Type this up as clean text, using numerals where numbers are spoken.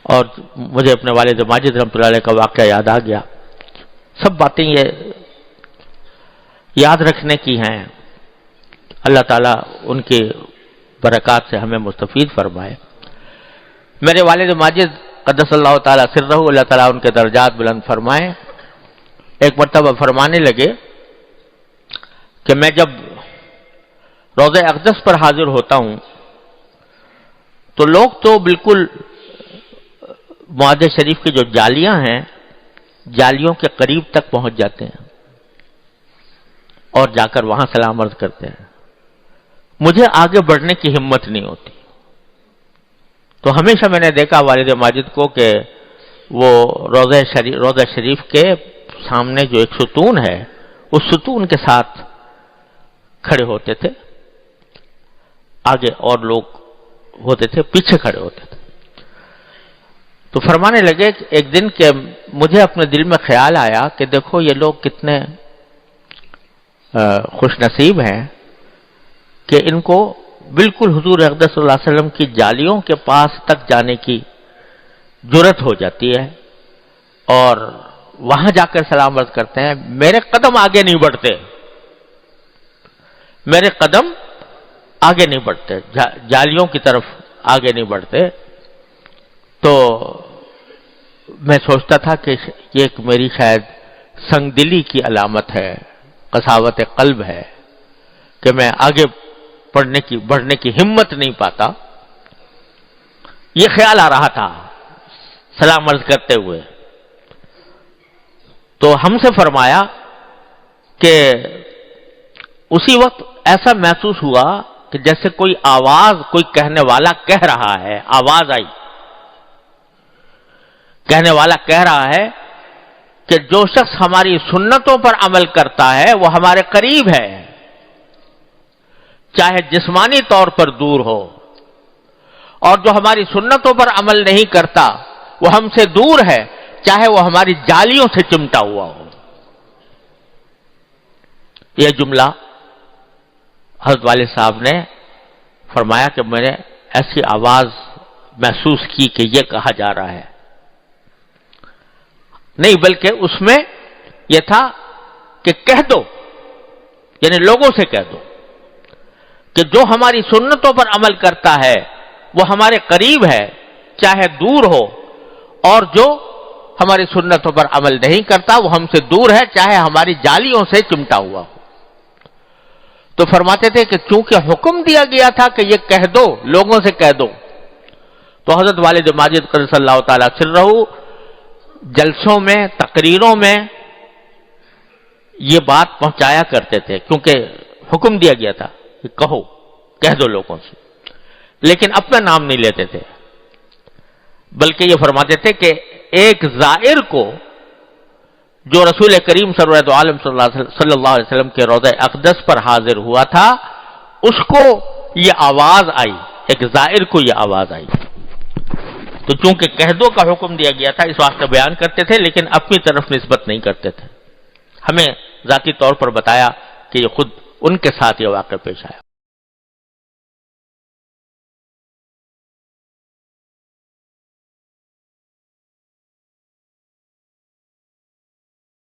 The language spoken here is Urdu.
اور مجھے اپنے والد ماجد رحمۃ اللہ علیہ کا واقعہ یاد آ گیا. سب باتیں یہ یاد رکھنے کی ہیں. اللہ تعالیٰ ان کی برکات سے ہمیں مستفید فرمائے. میرے والد ماجد قدس اللہ تعالیٰ سرہ، اللہ تعالیٰ ان کے درجات بلند فرمائے، ایک مرتبہ فرمانے لگے کہ میں جب روضہ اقدس پر حاضر ہوتا ہوں تو لوگ تو بالکل معاہد شریف کی جو جالیاں ہیں، جالیوں کے قریب تک پہنچ جاتے ہیں اور جا کر وہاں سلام عرض کرتے ہیں. مجھے آگے بڑھنے کی ہمت نہیں ہوتی. تو ہمیشہ میں نے دیکھا والد ماجد کو کہ وہ روضہ شریف کے سامنے جو ایک ستون ہے، اس ستون کے ساتھ کھڑے ہوتے تھے. آگے اور لوگ ہوتے تھے، پیچھے کھڑے ہوتے تھے. تو فرمانے لگے کہ ایک دن کہ مجھے اپنے دل میں خیال آیا کہ دیکھو یہ لوگ کتنے خوش نصیب ہیں کہ ان کو بالکل حضور اقدس صلی اللہ علیہ وسلم کی جالیوں کے پاس تک جانے کی جرت ہو جاتی ہے اور وہاں جا کر سلام عرض کرتے ہیں. میرے قدم آگے نہیں بڑھتے، میرے قدم آگے نہیں بڑھتے، جالیوں کی طرف آگے نہیں بڑھتے. تو میں سوچتا تھا کہ یہ ایک میری شاید سنگ دلی کی علامت ہے، قساوت قلب ہے کہ میں آگے بڑھنے کی ہمت نہیں پاتا. یہ خیال آ رہا تھا سلام عرض کرتے ہوئے. تو ہم سے فرمایا کہ اسی وقت ایسا محسوس ہوا کہ جیسے کوئی آواز، کوئی کہنے والا کہہ رہا ہے. آواز آئی، کہنے والا کہہ رہا ہے کہ جو شخص ہماری سنتوں پر عمل کرتا ہے وہ ہمارے قریب ہے، چاہے جسمانی طور پر دور ہو، اور جو ہماری سنتوں پر عمل نہیں کرتا وہ ہم سے دور ہے، چاہے وہ ہماری جالیوں سے چمٹا ہوا ہو. یہ جملہ حضرت والد صاحب نے فرمایا کہ میں نے ایسی آواز محسوس کی کہ یہ کہا جا رہا ہے. نہیں بلکہ اس میں یہ تھا کہ کہہ دو، یعنی لوگوں سے کہہ دو کہ جو ہماری سنتوں پر عمل کرتا ہے وہ ہمارے قریب ہے، چاہے دور ہو، اور جو ہماری سنتوں پر عمل نہیں کرتا وہ ہم سے دور ہے، چاہے ہماری جالیوں سے چمٹا ہوا ہو. تو فرماتے تھے کہ چونکہ حکم دیا گیا تھا کہ یہ کہہ دو، لوگوں سے کہہ دو، تو حضرت والد ماجد قدس اللہ تعالیٰ سرہ جلسوں میں، تقریروں میں یہ بات پہنچایا کرتے تھے، کیونکہ حکم دیا گیا تھا کہ کہو، کہہ دو لوگوں سے. لیکن اپنا نام نہیں لیتے تھے، بلکہ یہ فرماتے تھے کہ ایک زائر کو جو رسول کریم سرورت عالم صلی اللہ علیہ وسلم کے روضہ اقدس پر حاضر ہوا تھا، اس کو یہ آواز آئی، ایک زائر کو یہ آواز آئی. تو چونکہ کہہ دو کا حکم دیا گیا تھا اس واسطے بیان کرتے تھے، لیکن اپنی طرف نسبت نہیں کرتے تھے. ہمیں ذاتی طور پر بتایا کہ یہ خود ان کے ساتھ یہ واقعہ پیش آیا.